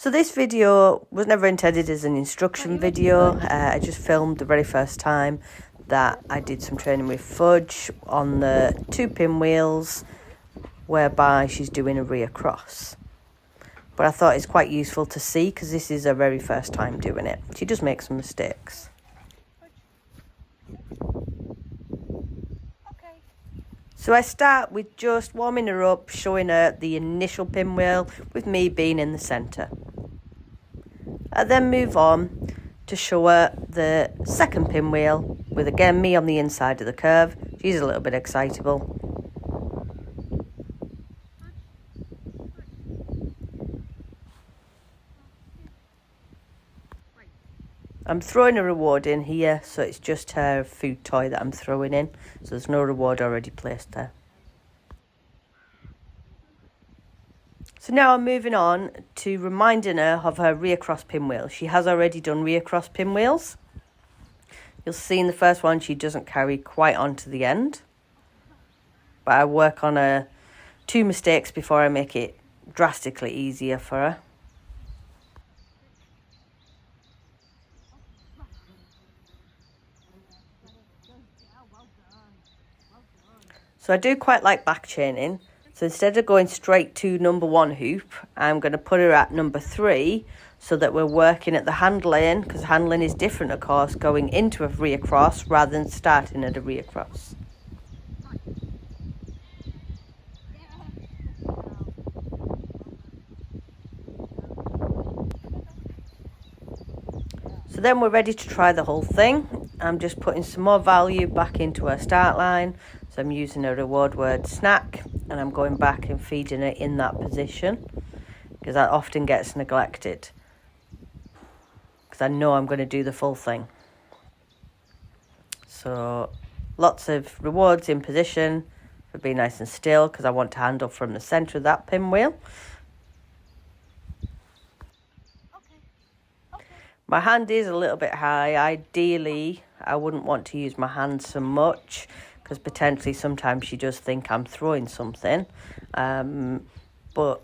So this video was never intended as an instruction video. I just filmed the very first time that I did some training with Fudge on the 2 pinwheels, whereby she's doing a rear cross. But I thought it's quite useful to see because this is her very first time doing it. She does make some mistakes. So I start with just warming her up, showing her the initial pinwheel with me being in the centre. I then move on to show her the second pinwheel with again me on the inside of the curve. She's a little bit excitable. I'm throwing a reward in here, so it's just her food toy that I'm throwing in. So there's no reward already placed there. So now I'm moving on to reminding her of her rear cross pinwheel. She has already done rear cross pinwheels. You'll see in the first one she doesn't carry quite onto the end. But I work on her 2 mistakes before I make it drastically easier for her. So I do quite like back chaining. So instead of going straight to number 1 hoop, I'm going to put her at number 3 so that we're working at the handling, because handling is different, of course, going into a rear cross rather than starting at a rear cross. So then we're ready to try the whole thing. I'm just putting some more value back into her start line. So I'm using a reward word snack, and I'm going back and feeding it in that position because that often gets neglected because I know I'm going to do the full thing. So lots of rewards in position for being nice and still because I want to handle from the centre of that pinwheel. My hand is a little bit high. Ideally, I wouldn't want to use my hand so much because potentially sometimes she does think I'm throwing something. But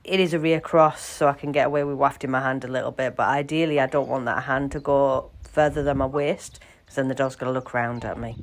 it is a rear cross, so I can get away with wafting my hand a little bit. But ideally, I don't want that hand to go further than my waist because then the dog's going to look round at me.